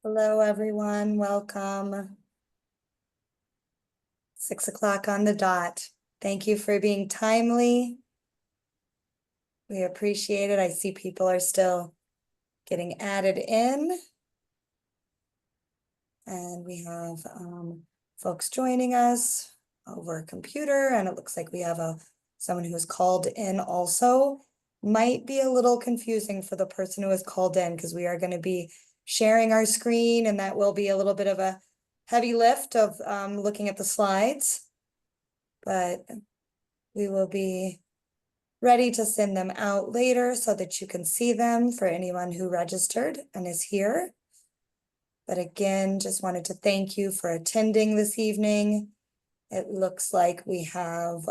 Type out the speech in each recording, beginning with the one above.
Hello, everyone. Welcome. 6 o'clock on the dot. Thank you for being timely. We appreciate it. I see people are still getting added in. And we have folks joining us over a computer, and it looks like we have someone who has called in also. Might be a little confusing for the person who has called in because we are going to be sharing our screen, and that will be a little bit of a heavy lift of looking at the slides. But we will be ready to send them out later so that you can see them for anyone who registered and is here. But again, just wanted to thank you for attending this evening. It looks like we have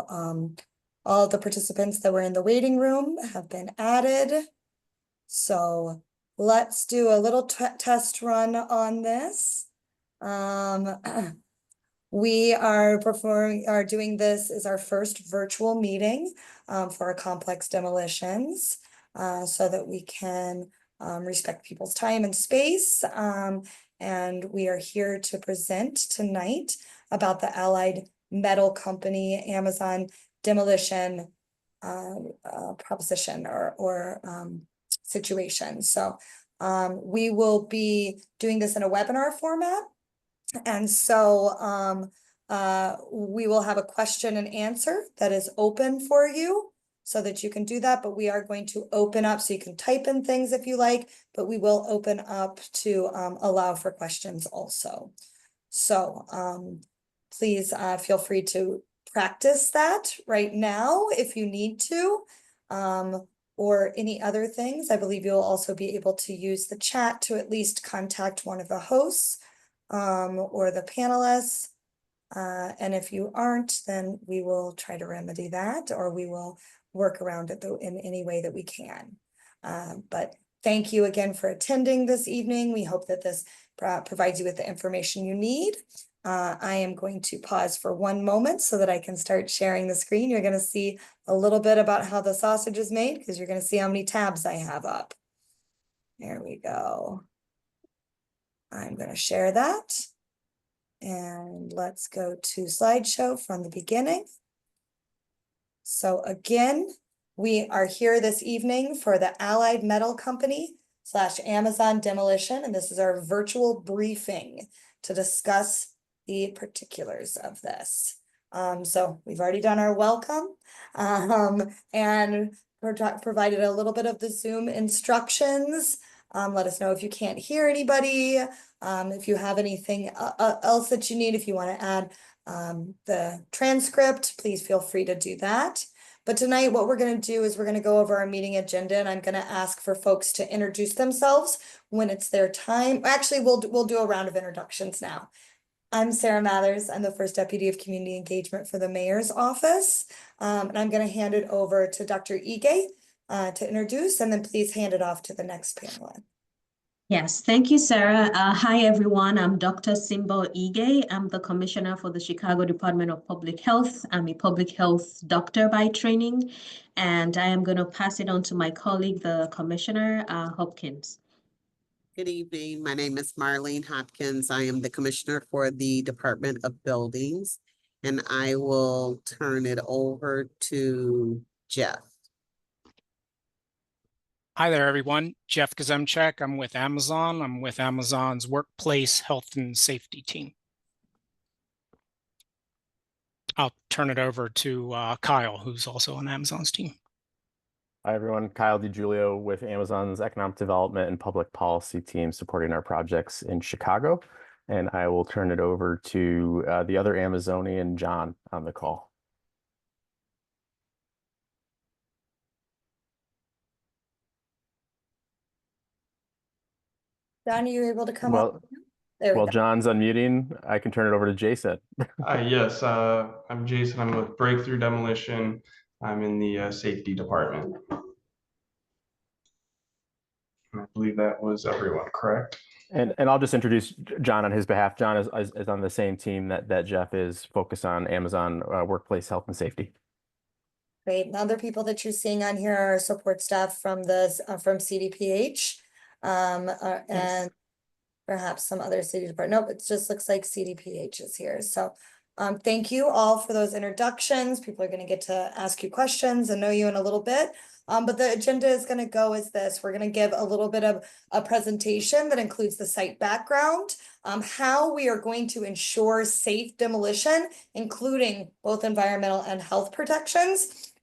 all the participants that were in the waiting room have been added. So let's do a little test run on this. We are doing this as our first virtual meeting for our complex demolitions so that we can respect people's time and space. And we are here to present tonight about the Allied Metal Company Amazon demolition proposition or situation. So we will be doing this in a webinar format. And so we will have a question and answer that is open for you so that you can do that. But we are going to open up so you can type in things if you like, but we will open up to allow for questions also. So please feel free to practice that right now if you need to, or any other things. I believe you'll also be able to use the chat to at least contact one of the hosts or the panelists. And if you aren't, then we will try to remedy that, or we will work around it in any way that we can. But thank you again for attending this evening. We hope that this provides you with the information you need. I am going to pause for one moment so that I can start sharing the screen. You're going to see a little bit about how the sausage is made because you're going to see how many tabs I have up. There we go. I'm going to share that. And let's go to slideshow from the beginning. So again, we are here this evening for the Allied Metal Company / Amazon demolition. And this is our virtual briefing to discuss the particulars of this. So we've already done our welcome and provided a little bit of the Zoom instructions. Let us know if you can't hear anybody. If you have anything else that you need, if you want to add the transcript, please feel free to do that. But tonight, what we're going to do is we're going to go over our meeting agenda, and I'm going to ask for folks to introduce themselves when it's their time. Actually, we'll do a round of introductions now. I'm Sarah Mathers. I'm the First Deputy of Community Engagement for the Mayor's Office. And I'm going to hand it over to Dr. Ige to introduce, and then please hand it off to the next panelist. Yes, thank you, Sarah. Hi, everyone. I'm Dr. Simbo Ige. I'm the Commissioner for the Chicago Department of Public Health. I'm a public health doctor by training, and I am going to pass it on to my colleague, the Commissioner Hopkins. Good evening. My name is Marlene Hopkins. I am the Commissioner for the Department of Buildings, and I will turn it over to Jeff. Hi there, everyone. Jeff Gazemchak. I'm with Amazon. I'm with Amazon's Workplace Health and Safety team. I'll turn it over to Kyle, who's also on Amazon's team. Hi, everyone. Kyle DiGiulio with Amazon's Economic Development and Public Policy team supporting our projects in Chicago. And I will turn it over to the other Amazonian, John, on the call. John, are you able to come up? Well, John's unmuting. I can turn it over to Jason. Yes, I'm Jason. I'm with Breakthrough Demolition. I'm in the safety department. I believe that was everyone, correct? And I'll just introduce John on his behalf. John is on the same team that Jeff is, focused on Amazon Workplace Health and Safety. Great. And other people that you're seeing on here are support staff from CDPH. And perhaps some other city department. Nope, it just looks like CDPH is here. So thank you all for those introductions. People are going to get to ask you questions and know you in a little bit. But the agenda is going to go as this. We're going to give a little bit of a presentation that includes the site background, how we are going to ensure safe demolition, including both environmental and health protections.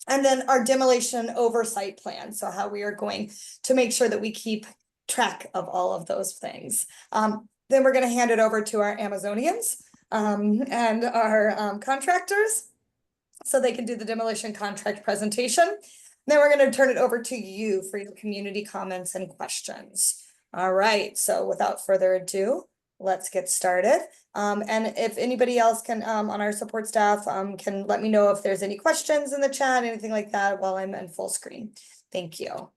And then our demolition oversight plan. So how we are going to make sure that we keep track of all of those things. Then we're going to hand it over to our Amazonians and our contractors so they can do the demolition contract presentation. Then we're going to turn it over to you for your community comments and questions. All right, so without further ado, let's get started. And if anybody else can, on our support staff, can let me know if there's any questions in the chat, anything like that while I'm in full screen. Thank you.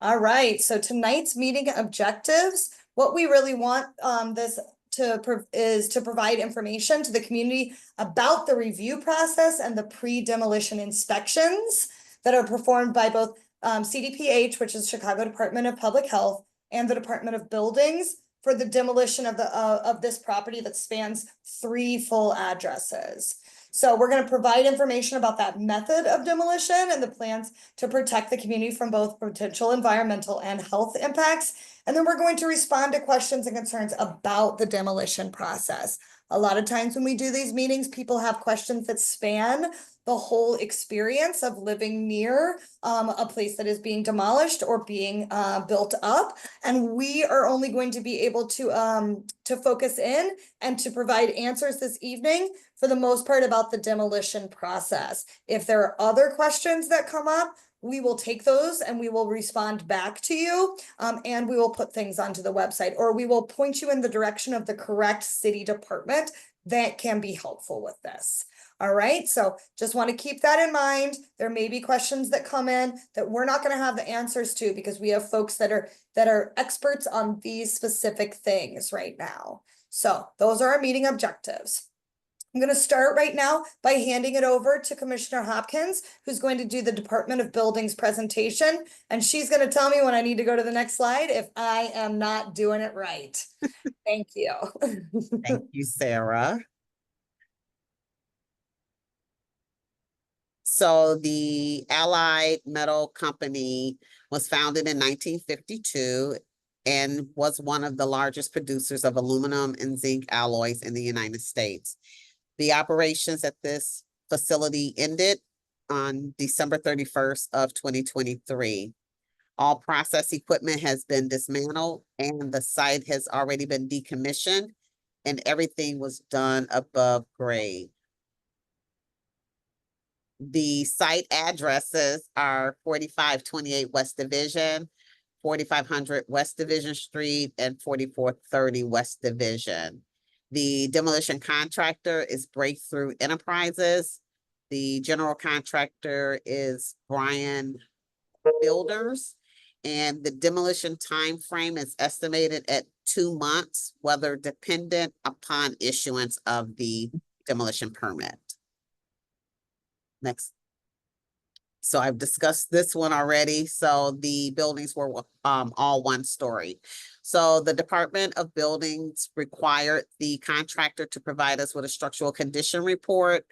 All right, so tonight's meeting objectives, what we really want is to provide information to the community about the review process and the pre-demolition inspections that are performed by both CDPH, which is Chicago Department of Public Health, and the Department of Buildings for the demolition of this property that spans 3 full addresses. So we're going to provide information about that method of demolition and the plans to protect the community from both potential environmental and health impacts. And then we're going to respond to questions and concerns about the demolition process. A lot of times when we do these meetings, people have questions that span the whole experience of living near a place that is being demolished or being built up. And we are only going to be able to focus in and to provide answers this evening for the most part about the demolition process. If there are other questions that come up, we will take those and we will respond back to you, and we will put things onto the website, or we will point you in the direction of the correct city department that can be helpful with this. All right, so just want to keep that in mind. There may be questions that come in that we're not going to have the answers to because we have folks that are experts on these specific things right now. So those are our meeting objectives. I'm going to start right now by handing it over to Commissioner Hopkins, who's going to do the Department of Buildings presentation. And she's going to tell me when I need to go to the next slide if I am not doing it right. Thank you. Thank you, Sarah. So the Allied Metal Company was founded in 1952 and was one of the largest producers of aluminum and zinc alloys in the United States. The operations at this facility ended on December 31st of 2023. All process equipment has been dismantled and the site has already been decommissioned and everything was done above grade. The site addresses are 4528 West Division, 4500 West Division Street, and 4430 West Division. The demolition contractor is Breakthrough Enterprises. The general contractor is Bryan Builders. And the demolition time frame is estimated at 2 months, weather dependent upon issuance of the demolition permit. Next. So I've discussed this one already. So the buildings were all 1 story. So the Department of Buildings required the contractor to provide us with a structural condition report,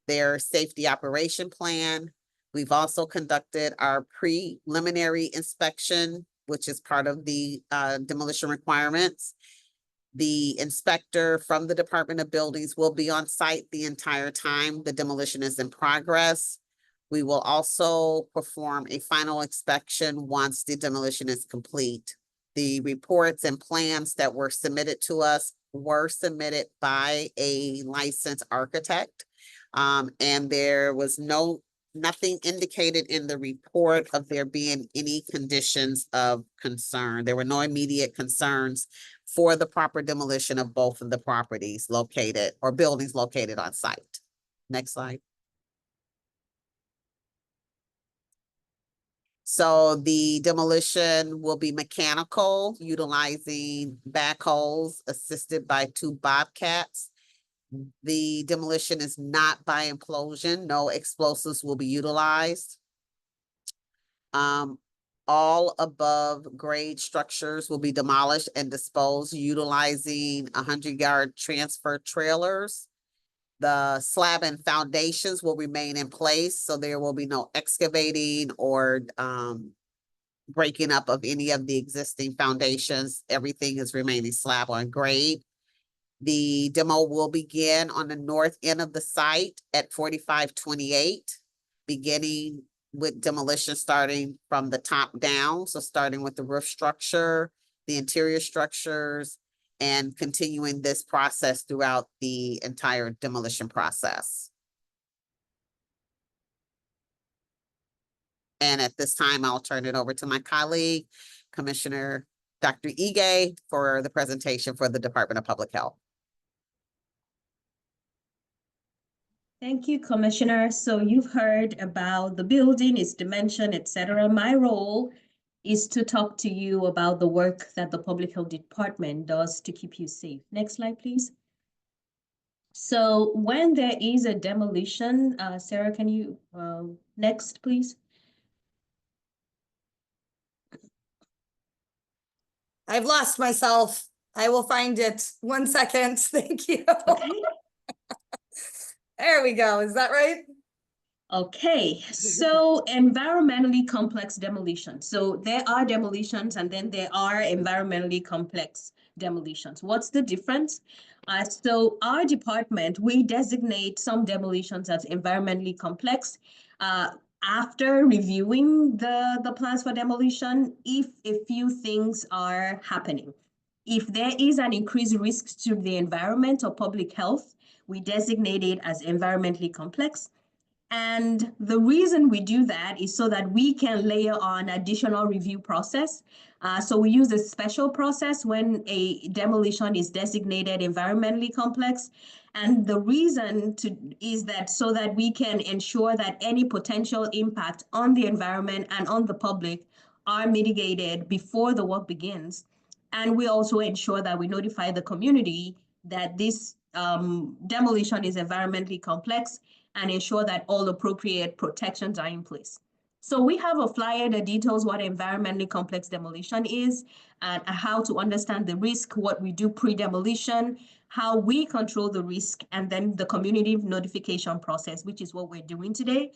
their safety operation plan. We've also conducted our preliminary inspection, which is part of the demolition requirements. The inspector from the Department of Buildings will be on site the entire time the demolition is in progress. We will also perform a final inspection once the demolition is complete. The reports and plans that were submitted to us were submitted by a licensed architect. And there was nothing indicated in the report of there being any conditions of concern. There were no immediate concerns for the proper demolition of both of the properties located or buildings located on site. Next slide. So the demolition will be mechanical, utilizing backhoes assisted by 2 bobcats. The demolition is not by implosion. No explosives will be utilized. All above grade structures will be demolished and disposed utilizing 100-yard transfer trailers. The slab and foundations will remain in place, so there will be no excavating or breaking up of any of the existing foundations. Everything is remaining slab on grade. The demo will begin on the north end of the site at 4528, beginning with demolition starting from the top down. So starting with the roof structure, the interior structures, and continuing this process throughout the entire demolition process. And at this time, I'll turn it over to my colleague, Commissioner Dr. Ige, for the presentation for the Department of Public Health. Thank you, Commissioner. So you've heard about the building, its dimension, etc. My role is to talk to you about the work that the Public Health Department does to keep you safe. Next slide, please. So when there is a demolition, Sarah, can you, next, please? I've lost myself. I will find it. 1 second. Thank you. Okay. There we go. Is that right? Okay, so environmentally complex demolition. So there are demolitions and then there are environmentally complex demolitions. What's the difference? So our department, we designate some demolitions as environmentally complex after reviewing the plans for demolition, if a few things are happening. If there is an increased risk to the environment or public health, we designate it as environmentally complex. And the reason we do that is so that we can layer on additional review process. So we use a special process when a demolition is designated environmentally complex. And the reason is that so that we can ensure that any potential impact on the environment and on the public are mitigated before the work begins. And we also ensure that we notify the community that this demolition is environmentally complex and ensure that all appropriate protections are in place. So we have a flyer that details what environmentally complex demolition is and how to understand the risk, what we do pre-demolition, how we control the risk, and then the community notification process, which is what we're doing today.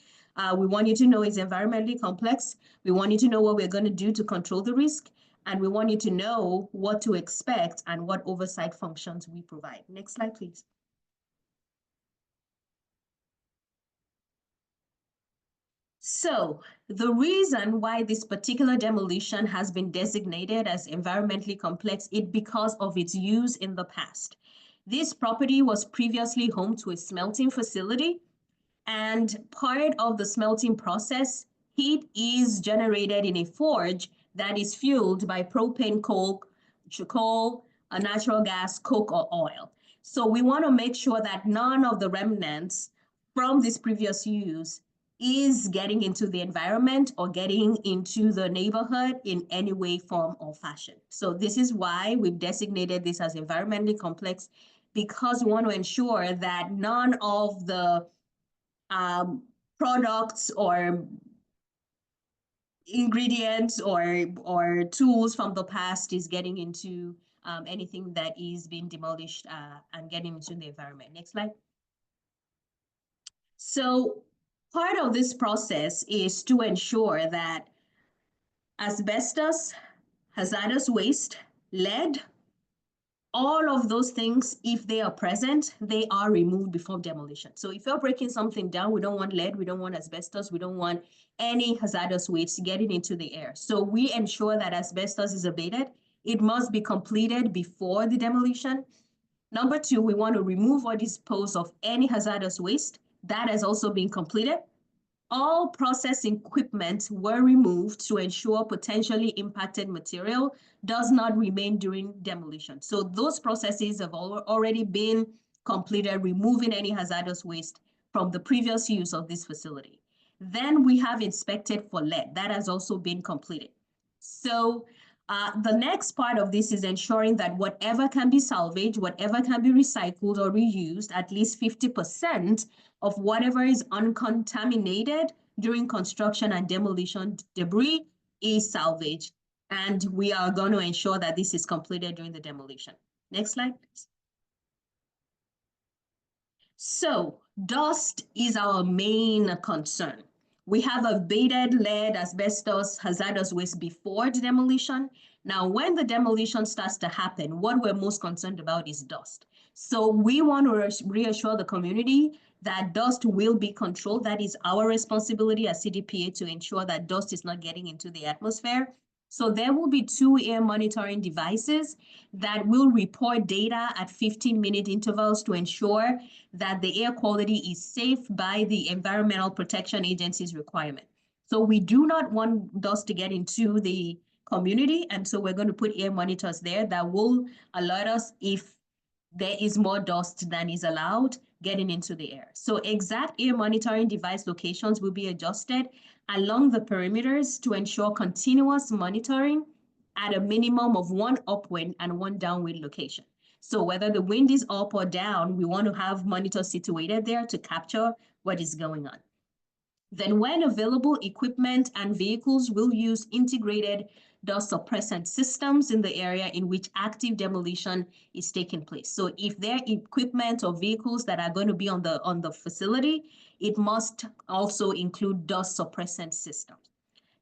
We want you to know it's environmentally complex. We want you to know what we're going to do to control the risk. And we want you to know what to expect and what oversight functions we provide. Next slide, please. So the reason why this particular demolition has been designated as environmentally complex is because of its use in the past. This property was previously home to a smelting facility, and part of the smelting process, heat is generated in a forge that is fueled by propane, coal, natural gas, coke, or oil. So we want to make sure that none of the remnants from this previous use is getting into the environment or getting into the neighborhood in any way, form, or fashion. So this is why we've designated this as environmentally complex, because we want to ensure that none of the products or ingredients or tools from the past is getting into anything that is being demolished and getting into the environment. Next slide. So part of this process is to ensure that asbestos, hazardous waste, lead, all of those things, if they are present, they are removed before demolition. So if you're breaking something down, we don't want lead, we don't want asbestos, we don't want any hazardous waste getting into the air. So we ensure that asbestos is abated. It must be completed before the demolition. Number two, we want to remove or dispose of any hazardous waste. That has also been completed. All process equipment were removed to ensure potentially impacted material does not remain during demolition. So those processes have already been completed, removing any hazardous waste from the previous use of this facility. Then we have inspected for lead. That has also been completed. So the next part of this is ensuring that whatever can be salvaged, whatever can be recycled or reused, at least 50% of whatever is uncontaminated during construction and demolition debris is salvaged, and we are going to ensure that this is completed during the demolition. Next slide, please. So dust is our main concern. We have abated lead, asbestos, hazardous waste before the demolition. Now, when the demolition starts to happen, what we're most concerned about is dust. So we want to reassure the community that dust will be controlled. That is our responsibility as CDPA to ensure that dust is not getting into the atmosphere. So there will be 2 air monitoring devices that will report data at 15-minute intervals to ensure that the air quality is safe by the Environmental Protection Agency's requirement. So we do not want dust to get into the community, and so we're going to put air monitors there that will alert us if there is more dust than is allowed getting into the air. So exact air monitoring device locations will be adjusted along the perimeters to ensure continuous monitoring at a minimum of 1 upwind and 1 downwind location. So whether the wind is up or down, we want to have monitors situated there to capture what is going on. Then when available, equipment and vehicles will use integrated dust suppressant systems in the area in which active demolition is taking place. So if there are equipment or vehicles that are going to be on the facility, it must also include dust suppressant systems.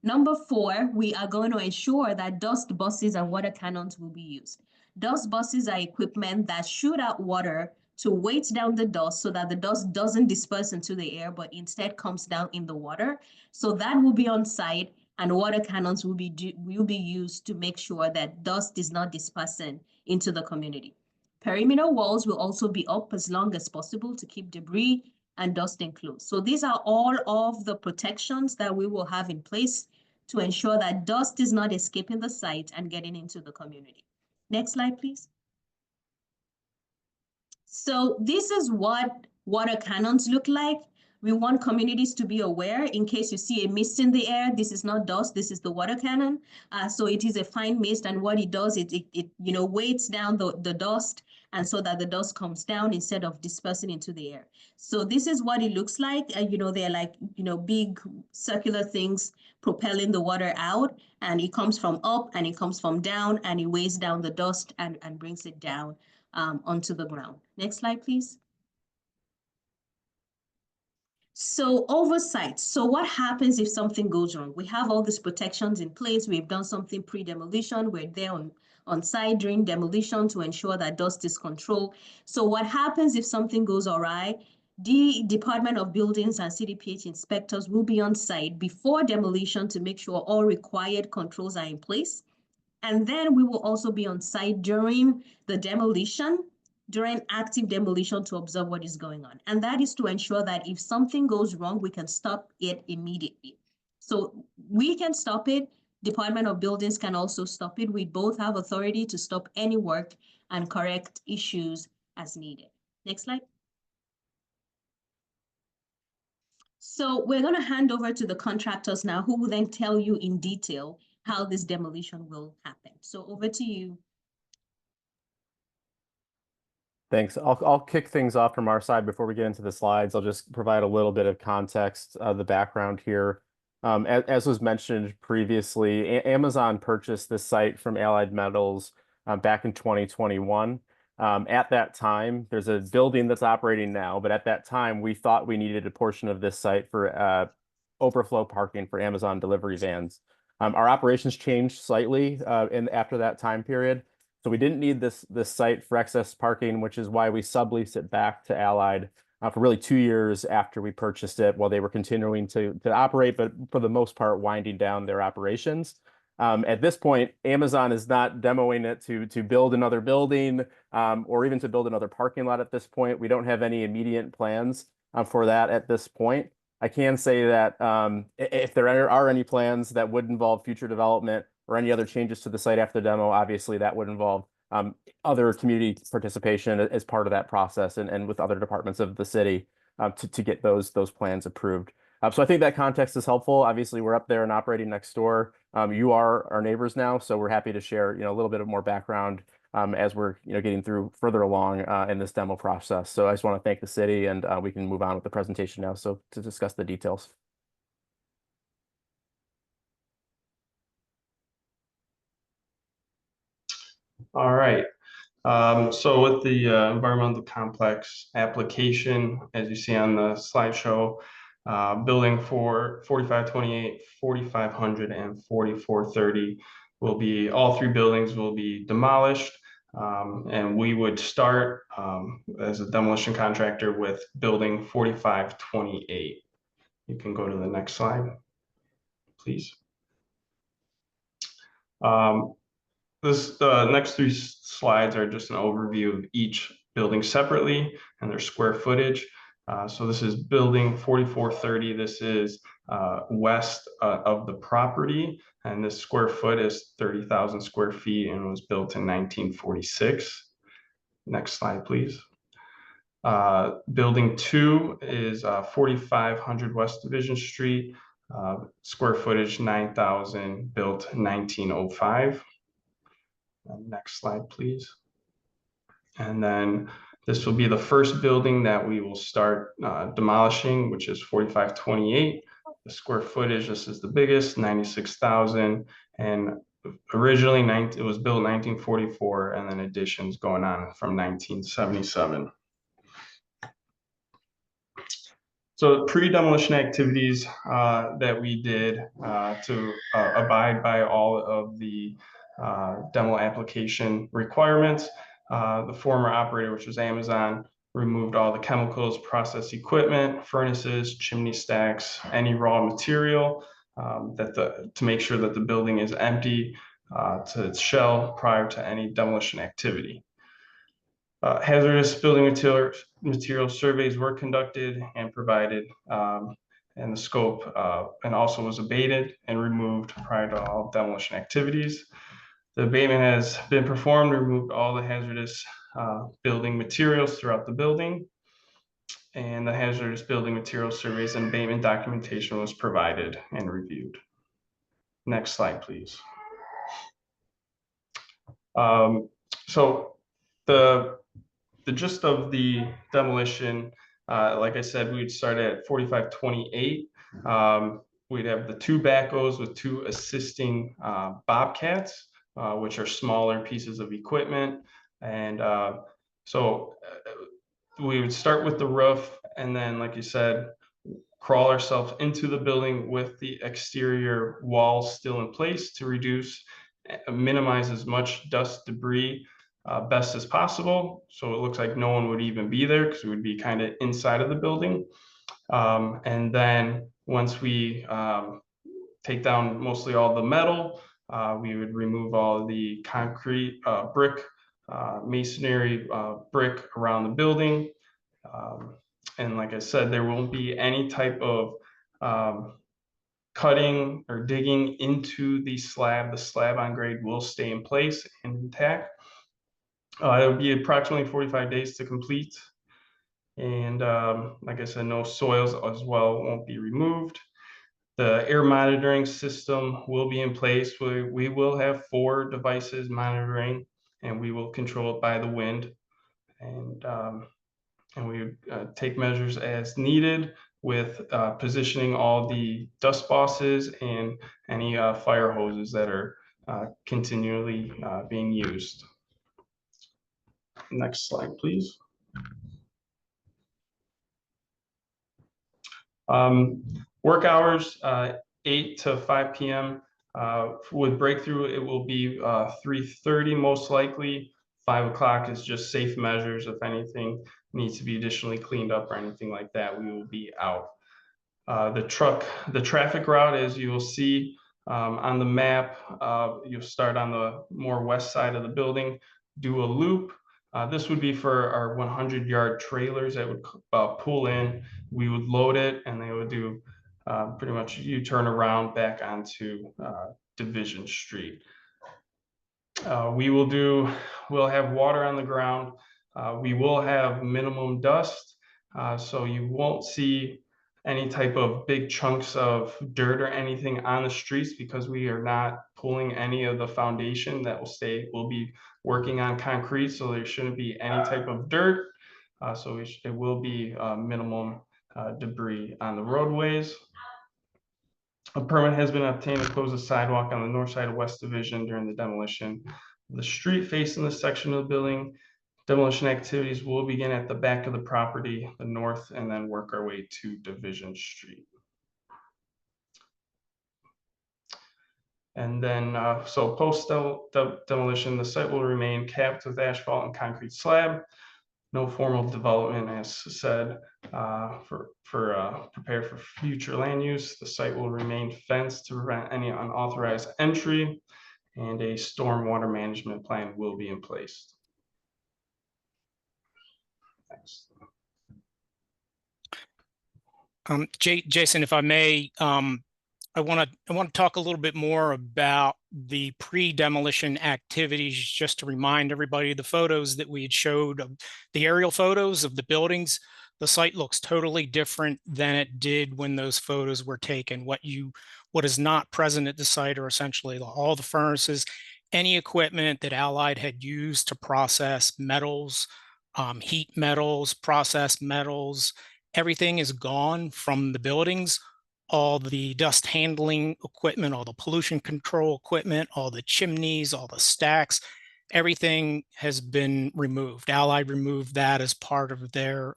Number 4, we are going to ensure that dust buses and water cannons will be used. Dust buses are equipment that shoot out water to weight down the dust so that the dust doesn't disperse into the air, but instead comes down in the water. So that will be on site, and water cannons will be used to make sure that dust is not dispersing into the community. Perimeter walls will also be up as long as possible to keep debris and dust enclosed. So these are all of the protections that we will have in place to ensure that dust is not escaping the site and getting into the community. Next slide, please. So this is what water cannons look like. We want communities to be aware in case you see a mist in the air. This is not dust, this is the water cannon. So it is a fine mist, and what it does, it weights down the dust, and so that the dust comes down instead of dispersing into the air. So this is what it looks like. They're like, big circular things propelling the water out, and it comes from up and it comes from down, and it weighs down the dust and brings it down onto the ground. Next slide, please. So oversight. So what happens if something goes wrong? We have all these protections in place. We've done something pre-demolition. We're there on site during demolition to ensure that dust is controlled. So what happens if something goes awry? The Department of Buildings and CDPH inspectors will be on site before demolition to make sure all required controls are in place. And then we will also be on site during the demolition, during active demolition, to observe what is going on. And that is to ensure that if something goes wrong, we can stop it immediately. So we can stop it. Department of Buildings can also stop it. We both have authority to stop any work and correct issues as needed. Next slide. So we're going to hand over to the contractors now, who will then tell you in detail how this demolition will happen. So over to you. Thanks. I'll kick things off from our side before we get into the slides. I'll just provide a little bit of context of the background here. As was mentioned previously, Amazon purchased this site from Allied Metals back in 2021. At that time, there's a building that's operating now, but at that time, we thought we needed a portion of this site for overflow parking for Amazon delivery vans. Our operations changed slightly after that time period. So we didn't need this site for excess parking, which is why we subleased it back to Allied for really 2 years after we purchased it, while they were continuing to operate, but for the most part, winding down their operations. At this point, Amazon is not demoing it to build another building or even to build another parking lot at this point. We don't have any immediate plans for that at this point. I can say that if there are any plans that would involve future development or any other changes to the site after the demo, obviously that would involve other community participation as part of that process and with other departments of the city to get those plans approved. So I think that context is helpful. Obviously, we're up there and operating next door. You are our neighbors now, so we're happy to share a little bit of more background as we're getting through further along in this demo process. So I just want to thank the city, and we can move on with the presentation now. So to discuss the details. All right. So with the environmental complex application, as you see on the slideshow, building for 4528, 4500, and 4430 will be, all three buildings will be demolished. And we would start as a demolition contractor with building 4528. You can go to the next slide, please. This next three slides are just an overview of each building separately and their square footage. So this is building 4430. This is west of the property, and this square foot is 30,000 square feet and was built in 1946. Next slide, please. Building 2 is 4500 West Division Street, square footage 9,000, built 1905. Next slide, please. And then this will be the first building that we will start demolishing, which is 4528. The square footage, this is the biggest, 96,000. And originally it was built 1944, and then additions going on from 1977. So pre-demolition activities that we did to abide by all of the demo application requirements. The former operator, which was Amazon, removed all the chemicals, process equipment, furnaces, chimney stacks, any raw material to make sure that the building is empty to its shell prior to any demolition activity. Hazardous building material surveys were conducted and provided, and the scope and also was abated and removed prior to all demolition activities. The abatement has been performed, removed all the hazardous building materials throughout the building, and the hazardous building material surveys and abatement documentation was provided and reviewed. Next slide, please. So the gist of the demolition, like I said, we'd start at 4528. We'd have the 2 backhoes with 2 assisting bobcats, which are smaller pieces of equipment. And so we would start with the roof, and then, like you said, crawl ourselves into the building with the exterior walls still in place to minimize as much dust, debris, best as possible. So it looks like no one would even be there because we would be kind of inside of the building. And then once we take down mostly all the metal, we would remove all the concrete, brick, masonry, brick around the building. And like I said, there won't be any type of cutting or digging into the slab. The slab on grade will stay in place and intact. It will be approximately 45 days to complete. And like I said, no soils as well won't be removed. The air monitoring system will be in place. We will have 4 devices monitoring, and we will control it by the wind. And we take measures as needed with positioning all the dust bosses and any fire hoses that are continually being used. Next slide, please. Work hours, 8 to 5 p.m. With breakthrough, it will be 3:30 most likely. 5 o'clock is just safe measures. If anything needs to be additionally cleaned up or anything like that, we will be out. The traffic route, as you will see on the map, you'll start on the more west side of the building, do a loop. This would be for our 100-yard trailers that would pull in. We would load it, and they would do pretty much U-turn around back onto Division Street. We'll have water on the ground. We will have minimum dust, so you won't see any type of big chunks of dirt or anything on the streets because we are not pulling any of the foundation that will stay. We'll be working on concrete, so there shouldn't be any type of dirt. So it will be minimum debris on the roadways. A permit has been obtained to close the sidewalk on the north side of West Division during the demolition. the street facing this section of the building. Demolition activities will begin at the back of the property, the north, and then work our way to Division Street. And then, so post demolition, the site will remain capped with asphalt and concrete slab. No formal development, as said, prepare for future land use. The site will remain fenced to prevent any unauthorized entry, and a stormwater management plan will be in place. Thanks. Jason, if I may, I want to talk a little bit more about the pre-demolition activities, just to remind everybody the photos that we had showed, the aerial photos of the buildings. The site looks totally different than it did when those photos were taken. What is not present at the site are essentially all the furnaces, any equipment that Allied had used to process metals, heat metals, process metals. Everything is gone from the buildings. All the dust handling equipment, all the pollution control equipment, all the chimneys, all the stacks, everything has been removed. Allied removed that as part of their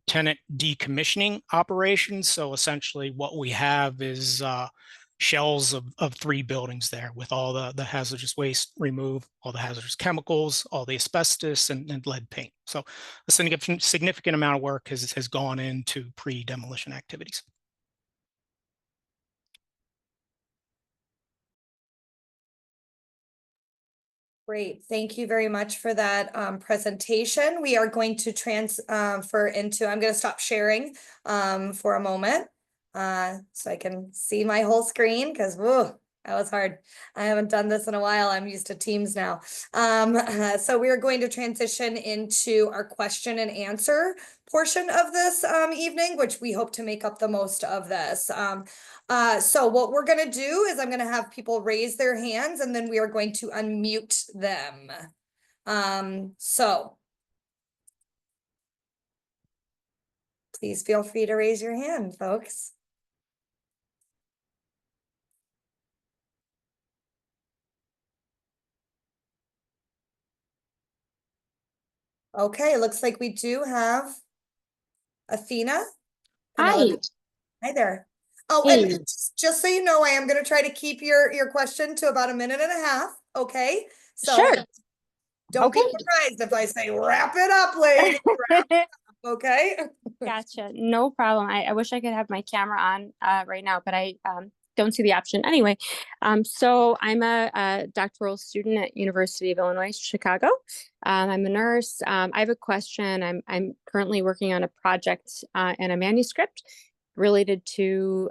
tenant decommissioning operations. So essentially what we have is shells of 3 buildings there with all the hazardous waste removed, all the hazardous chemicals, all the asbestos and lead paint. So a significant amount of work has gone into pre-demolition activities. Great, thank you very much for that presentation. We are going to transfer into, I'm going to stop sharing for a moment so I can see my whole screen, because that was hard. I haven't done this in a while. I'm used to Teams now. So we are going to transition into our question and answer portion of this evening, which we hope to make up the most of this. So what we're going to do is I'm going to have people raise their hands, and then we are going to unmute them. So please feel free to raise your hand, folks. Okay, it looks like we do have Athena. Hi. Hi there. Oh, Hey. and just so you know, I am going to try to keep your question to about 1.5 minutes. Okay, so Sure. don't be Okay. surprised if I say wrap it up, lady. Wrap it up, okay. Gotcha. No problem. I wish I could have my camera on right now, but I don't see the option. Anyway, so I'm a doctoral student at University of Illinois, Chicago. I'm a nurse. I have a question. I'm currently working on a project and a manuscript related to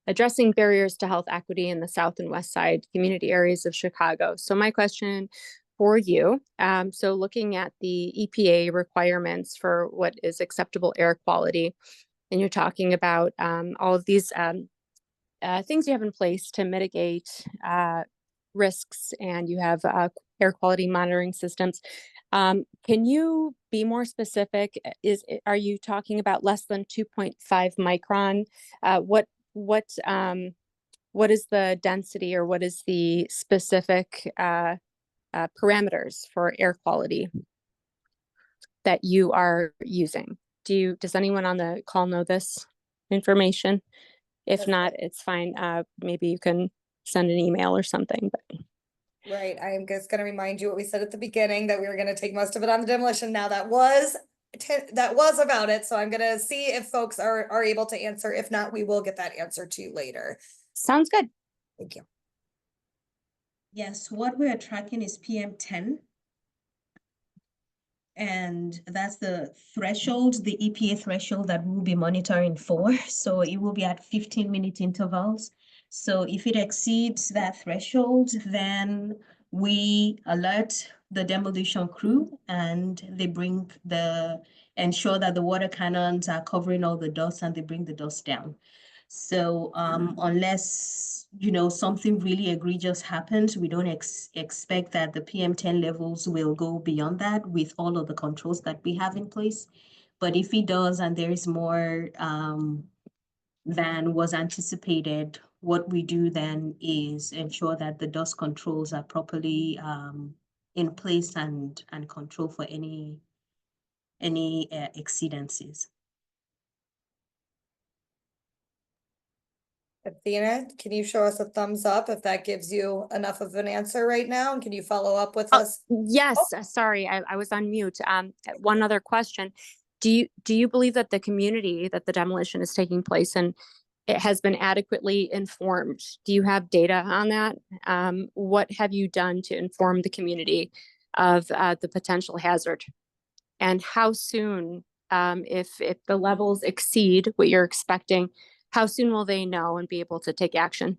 addressing barriers to health equity in the South and West Side community areas of Chicago. So my question for you, so looking at the EPA requirements for what is acceptable air quality, and you're talking about all of these things you have in place to mitigate risks, and you have air quality monitoring systems. Can you be more specific? Are you talking about less than 2.5 micron? What is the density, or what is the specific parameters for air quality that you are using? Does anyone on the call know this information? If not, it's fine. Maybe you can send an email or something. But Right, I am just going to remind you what we said at the beginning, that we were going to take most of it on the demolition. Now that was about it, so I'm going to see if folks are able to answer. If not, we will get that answer to you later. sounds good. Thank you. Yes, what we're tracking is PM10. And that's the threshold, the EPA threshold that we'll be monitoring for. So it will be at 15-minute intervals. So if it exceeds that threshold, then we alert the demolition crew, and they ensure that the water cannons are covering all the dust, and they bring the dust down. So unless something really egregious happens, we don't expect that the PM10 levels will go beyond that with all of the controls that we have in place. But if it does, and there is more than was anticipated, what we do then is ensure that the dust controls are properly in place and control for any exceedances. Athena, can you show us a thumbs up if that gives you enough of an answer right now? And can you follow up with us? Yes, sorry, I was on mute. One other question. Do you believe that the community that the demolition is taking place in, it has been adequately informed? Do you have data on that? What have you done to inform the community of the potential hazard? And how soon, if the levels exceed what you're expecting, how soon will they know and be able to take action?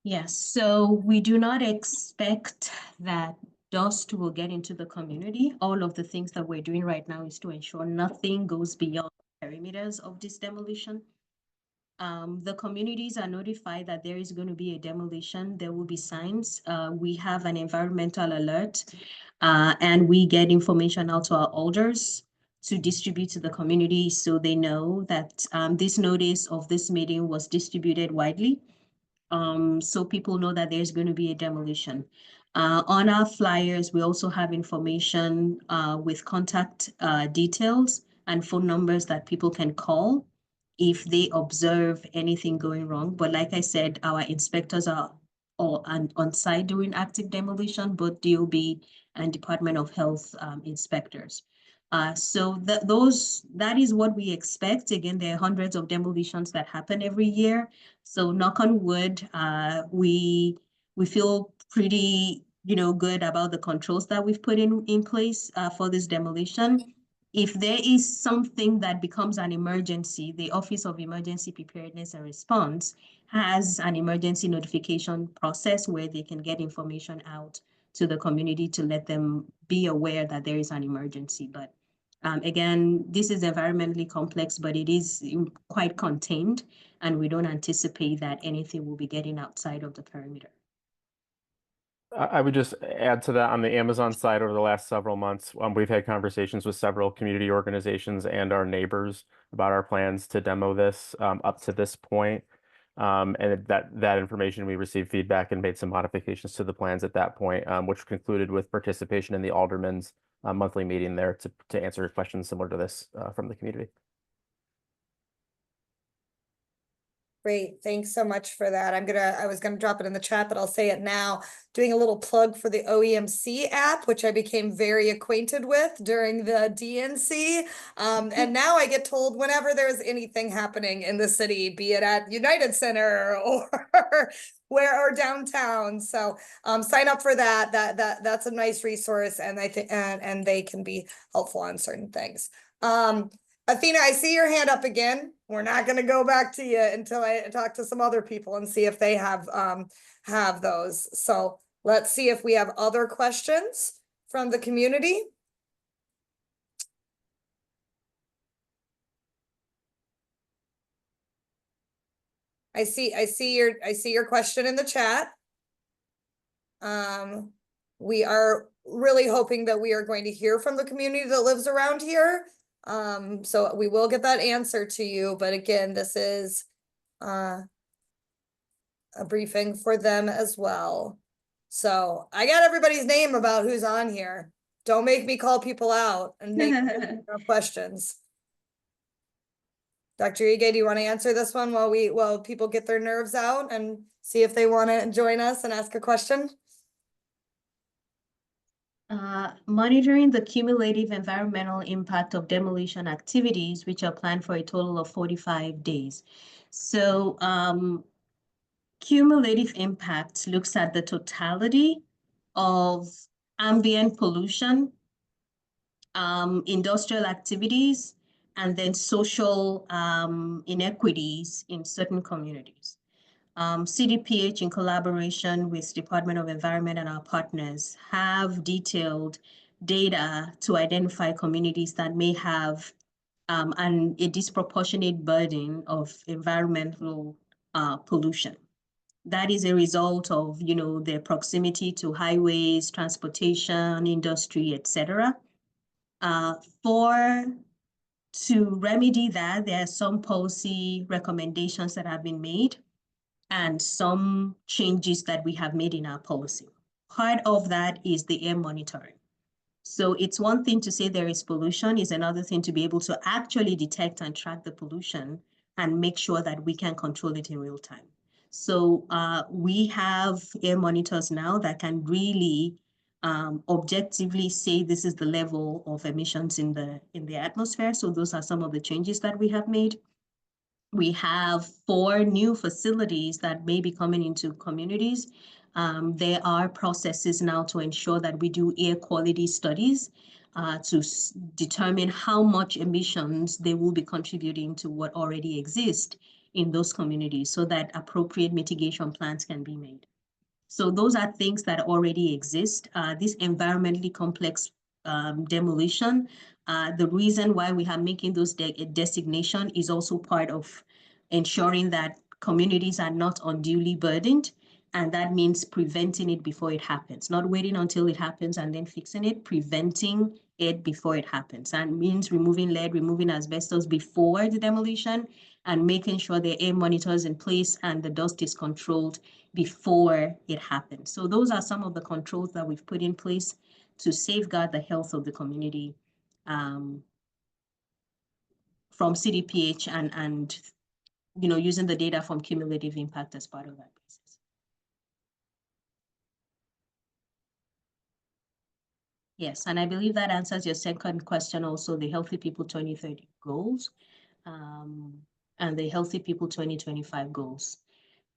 Yes, so we do not expect that dust will get into the community. All of the things that we're doing right now is to ensure nothing goes beyond the perimeters of this demolition. The communities are notified that there is going to be a demolition. There will be signs. We have an environmental alert, and we get information out to our elders to distribute to the community so they know that this notice of this meeting was distributed widely. So people know that there's going to be a demolition. On our flyers, we also have information with contact details and phone numbers that people can call if they observe anything going wrong. But like I said, our inspectors are all on site doing active demolition, both DOB and Department of Health inspectors. So that is what we expect. Again, there are hundreds of demolitions that happen every year. So knock on wood, we feel pretty, good about the controls that we've put in place for this demolition. If there is something that becomes an emergency, the Office of Emergency Preparedness and Response has an emergency notification process where they can get information out to the community to let them be aware that there is an emergency. But again, this is environmentally complex, but it is quite contained, and we don't anticipate that anything will be getting outside of the perimeter. I would just add to that on the Amazon side over the last several months, we've had conversations with several community organizations and our neighbors about our plans to demo this up to this point. And that information, we received feedback and made some modifications to the plans at that point, which concluded with participation in the alderman's monthly meeting there to answer questions similar to this from the community. Great, thanks so much for that. I was gonna drop it in the chat, but I'll say it now. Doing a little plug for the OEMC app, which I became very acquainted with during the DNC. And now I get told whenever there's anything happening in the city, be it at United Center or or downtown. So sign up for that. That's a nice resource, and I think and they can be helpful on certain things. Athena, I see your hand up again. We're not going to go back to you until I talk to some other people and see if they have those. So let's see if we have other questions from the community. I see your question in the chat. We are really hoping that we are going to hear from the community that lives around here. So we will get that answer to you, but again, this is a briefing for them as well. So I got everybody's name about who's on here. Don't make me call people out and make questions. Dr. Ige, do you want to answer this one while people get their nerves out and see if they want to join us and ask a question? Monitoring the cumulative environmental impact of demolition activities, which are planned for a total of 45 days. So cumulative impact looks at the totality of ambient pollution, industrial activities, and then social inequities in certain communities. CDPH, in collaboration with Department of Environment and our partners, have detailed data to identify communities that may have a disproportionate burden of environmental pollution. That is a result of, their proximity to highways, transportation, industry, etc. To remedy that, there are some policy recommendations that have been made. and some changes that we have made in our policy. Part of that is the air monitoring. So it's one thing to say there is pollution, it's another thing to be able to actually detect and track the pollution and make sure that we can control it in real time. So we have air monitors now that can really objectively say this is the level of emissions in the atmosphere. So those are some of the changes that we have made. We have 4 new facilities that may be coming into communities. There are processes now to ensure that we do air quality studies to determine how much emissions they will be contributing to what already exists in those communities so that appropriate mitigation plans can be made. So those are things that already exist. This environmentally complex demolition, the reason why we are making those designation is also part of ensuring that communities are not unduly burdened. And that means preventing it before it happens, not waiting until it happens and then fixing it, preventing it before it happens. And means removing lead, removing asbestos before the demolition, and making sure the air monitors in place and the dust is controlled before it happens. So those are some of the controls that we've put in place to safeguard the health of the community from CDPH and using the data from cumulative impact as part of that process. Yes, and I believe that answers your second question also, the Healthy People 2030 goals and the Healthy People 2025 goals.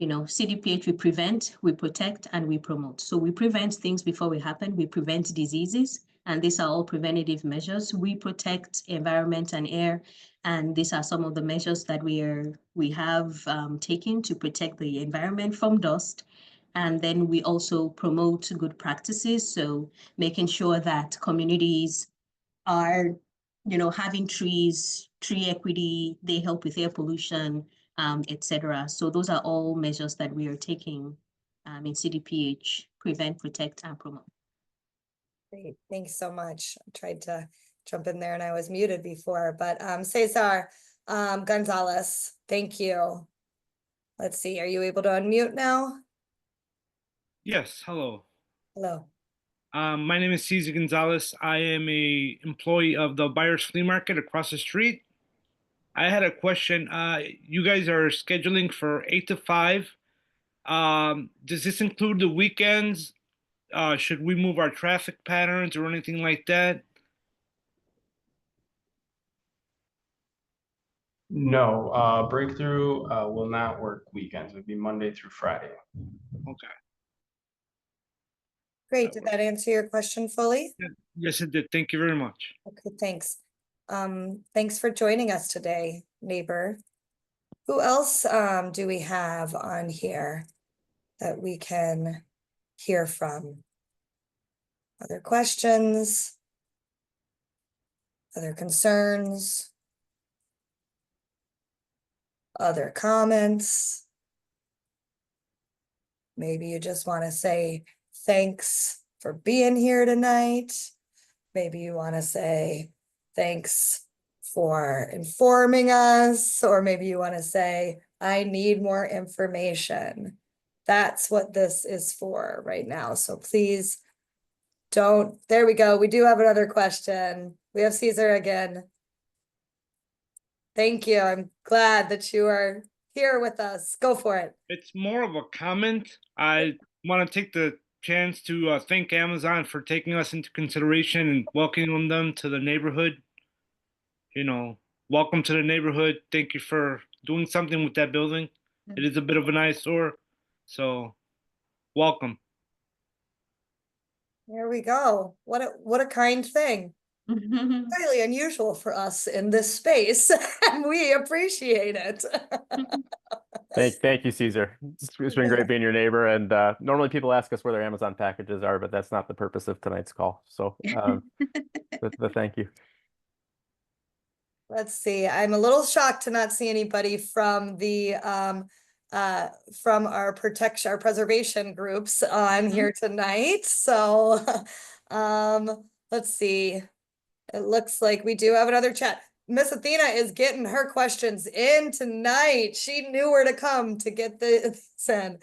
CDPH, we prevent, we protect, and we promote. So we prevent things before they happen. We prevent diseases, and these are all preventative measures. We protect environment and air, and these are some of the measures that we have taken to protect the environment from dust. And then we also promote good practices, so making sure that communities are, having trees, tree equity, they help with air pollution, etc. So those are all measures that we are taking in CDPH, prevent, protect, and promote. Great, thanks so much. I tried to jump in there and I was muted before, but Cesar Gonzalez, thank you. Let's see, are you able to unmute now? Yes, hello. Hello. My name is Cesar Gonzalez. I am a employee of the Buyers Flea Market across the street. I had a question. You guys are scheduling for 8 to 5. Does this include the weekends? Should we move our traffic patterns or anything like that? No, breakthrough will not work weekends. It would be Monday through Friday. Okay. Great, did that answer your question fully? Yes, it did. Thank you very much. Okay, thanks. Thanks for joining us today, neighbor. Who else do we have on here that we can hear from? Other questions? Other concerns? Other comments? Maybe you just want to say thanks for being here tonight. Maybe you want to say thanks for informing us, or maybe you want to say, I need more information. That's what this is for right now. So please don't, there we go. We do have another question. We have Cesar again. Thank you. I'm glad that you are here with us. Go for it. It's more of a comment. I want to take the chance to thank Amazon for taking us into consideration and welcoming them to the neighborhood. Welcome to the neighborhood. Thank you for doing something with that building. It is a bit of an eyesore, so welcome. There we go. What a kind thing. Highly unusual for us in this space, and we appreciate it. Thank you, Cesar. It's been great being your neighbor. And normally people ask us where their Amazon packages are, but that's not the purpose of tonight's call. So but thank you. Let's see. I'm a little shocked to not see anybody from the from our preservation groups on here tonight. So let's see. It looks like we do have another chat. Miss Athena is getting her questions in tonight. She knew where to come to get this in.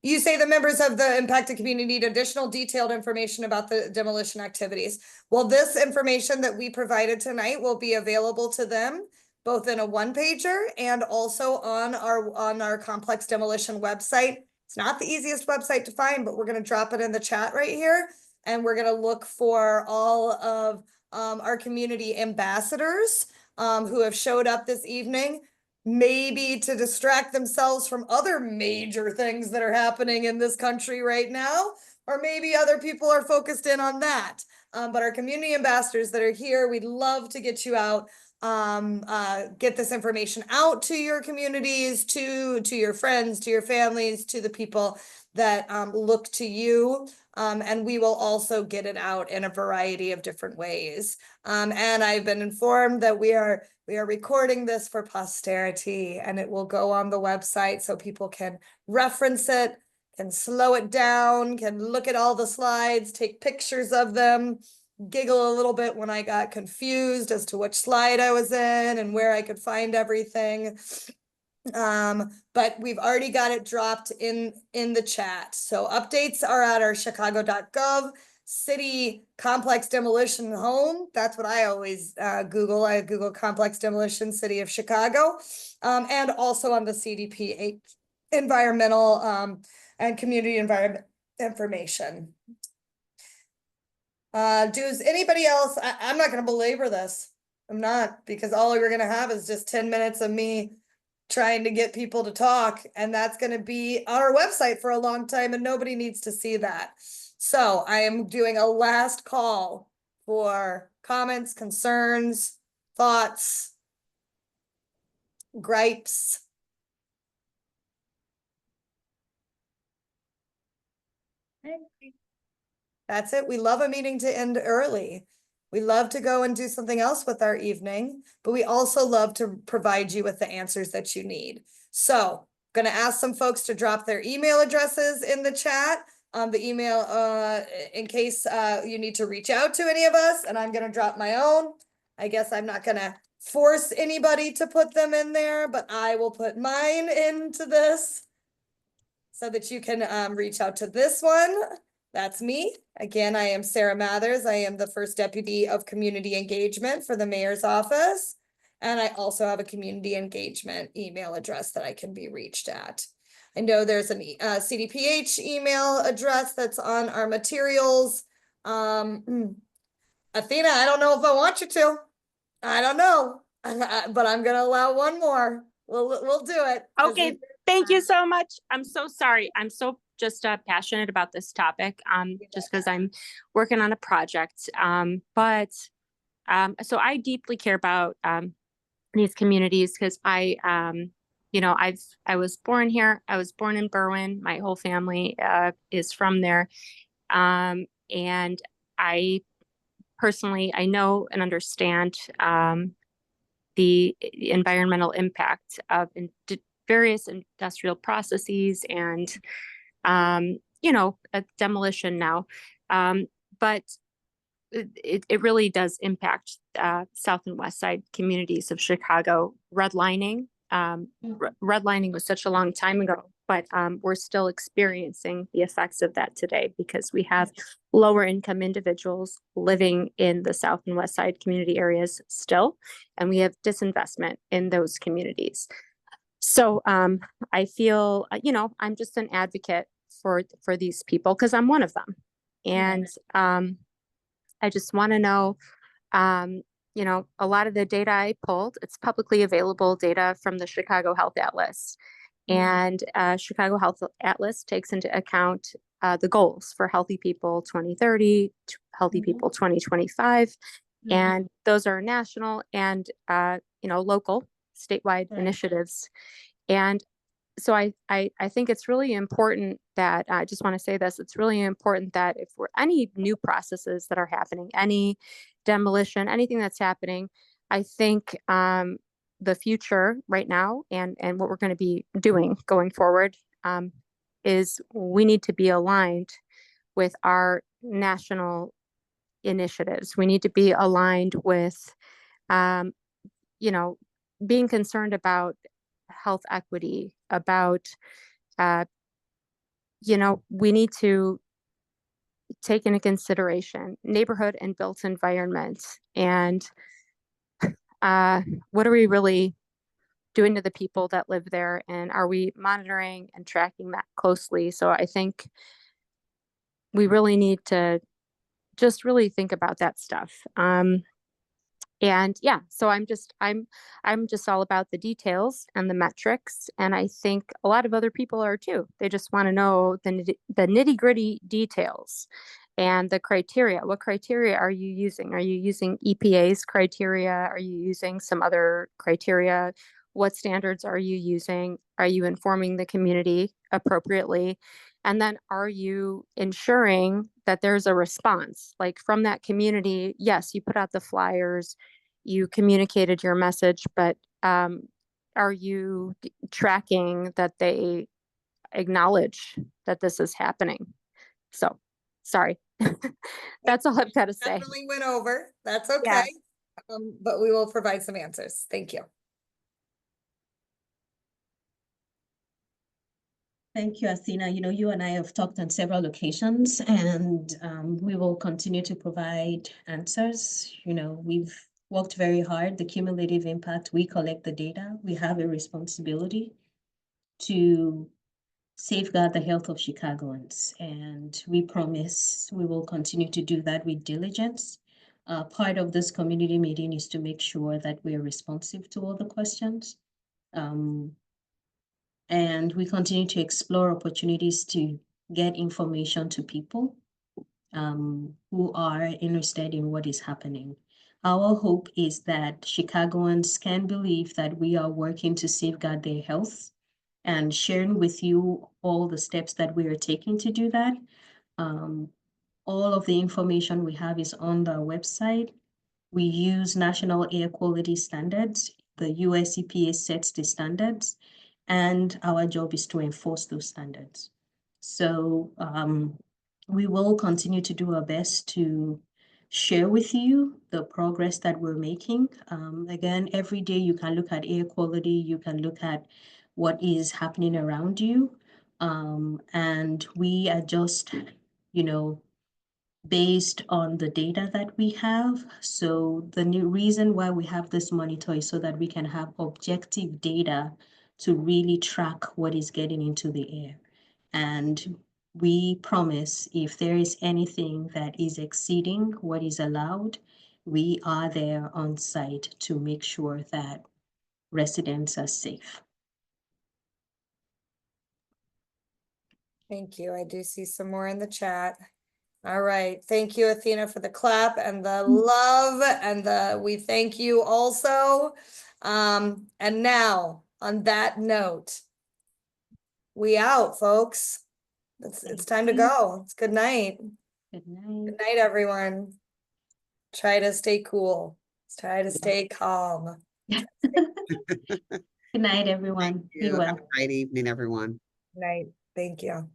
You say the members of the impacted community need additional detailed information about the demolition activities. Well, this information that we provided tonight will be available to them both in a one-pager and also on our complex demolition website. It's not the easiest website to find, but we're going to drop it in the chat right here. And we're going to look for all of our community ambassadors who have showed up this evening, maybe to distract themselves from other major things that are happening in this country right now, or maybe other people are focused in on that. But our community ambassadors that are here, we'd love to get you out, get this information out to your communities, to your friends, to your families, to the people that look to you. And we will also get it out in a variety of different ways. And I've been informed that we are recording this for posterity, and it will go on the website so people can reference it, can slow it down, can look at all the slides, take pictures of them, giggle a little bit when I got confused as to which slide I was in and where I could find everything. But we've already got it dropped in the chat. So updates are at our chicago.gov city complex demolition home. That's what I always Google. I Google complex demolition city of Chicago, and also on the CDP environmental and community environment information. Does anybody else? I'm not going to belabor this. I'm not, because all we're going to have is just 10 minutes of me trying to get people to talk, and that's going to be on our website for a long time, and nobody needs to see that. So I am doing a last call for comments, concerns, thoughts, gripes. That's it. We love a meeting to end early. We love to go and do something else with our evening, but we also love to provide you with the answers that you need. So I'm going to ask some folks to drop their email addresses in the chat. The email in case you need to reach out to any of us, and I'm going to drop my own. I guess I'm not going to force anybody to put them in there, but I will put mine into this so that you can reach out to this one. That's me. Again, I am Sarah Mathers. I am the First Deputy of Community Engagement for the Mayor's Office. And I also have a community engagement email address that I can be reached at. I know there's an CDPH email address that's on our materials. Athena, I don't know if I want you to. I don't know, but I'm going to allow one more. We'll do it. Okay, thank you so much. I'm so sorry. I'm so just passionate about this topic, just because I'm working on a project. So I deeply care about these communities because I was born here. I was born in Berwyn. My whole family is from there. And I personally, I know and understand the environmental impact of various industrial processes and a demolition now. But it really does impact South and West Side communities of Chicago. Redlining was such a long time ago, but we're still experiencing the effects of that today because we have lower income individuals living in the South and West Side community areas still, and we have disinvestment in those communities. So I feel, I'm just an advocate for these people because I'm one of them. And I just want to know, a lot of the data I pulled, it's publicly available data from the Chicago Health Atlas. And Chicago Health Atlas takes into account the goals for Healthy People 2030, Healthy People 2025. And those are national and, local, statewide initiatives. And so I think it's really important that, I just want to say this, it's really important that if we're any new processes that are happening, any demolition, anything that's happening, I think the future right now and what we're going to be doing going forward is we need to be aligned with our national initiatives. We need to be aligned with, you know, being concerned about health equity, about, you know, we need to take into consideration neighborhood and built environments, and what are we really doing to the people that live there, and are we monitoring and tracking that closely? So I think we really need to just really think about that stuff. And yeah, so I'm just all about the details and the metrics, and I think a lot of other people are too. They just want to know the nitty-gritty details and the criteria. What criteria are you using? Are you using EPA's criteria? Are you using some other criteria? What standards are you using? Are you informing the community appropriately? And then are you ensuring that there's a response, like from that community? Yes, you put out the flyers, you communicated your message, but are you tracking that they acknowledge that this is happening? So, sorry. That's all I've got to say. Definitely went over. That's okay. But we will provide some answers. Thank you. Thank you, Athena. You know, you and I have talked on several occasions, and we will continue to provide answers. You know, we've worked very hard. The cumulative impact, we collect the data. We have a responsibility to safeguard the health of Chicagoans, and we promise we will continue to do that with diligence. Part of this community meeting is to make sure that we're responsive to all the questions. And we continue to explore opportunities to get information to people who are interested in what is happening. Our hope is that Chicagoans can believe that we are working to safeguard their health and sharing with you all the steps that we are taking to do that. All of the information we have is on the website. We use national air quality standards. The US EPA sets the standards, and our job is to enforce those standards. So we will continue to do our best to share with you the progress that we're making. Again, every day you can look at air quality, you can look at what is happening around you, and we adjust, you know, based on the data that we have. So the new reason why we have this monitor is so that we can have objective data to really track what is getting into the air. And we promise if there is anything that is exceeding what is allowed, we are there on site to make sure that residents are safe. Thank you. I do see some more in the chat. All right. Thank you, Athena, for the clap and the love, and we thank you also. And now on that note, we out, folks. It's time to go. It's good night. Good night. Good night, everyone. Try to stay cool. Try to stay calm. Good night, everyone. Be well. Have a great evening, everyone. Night. Thank you.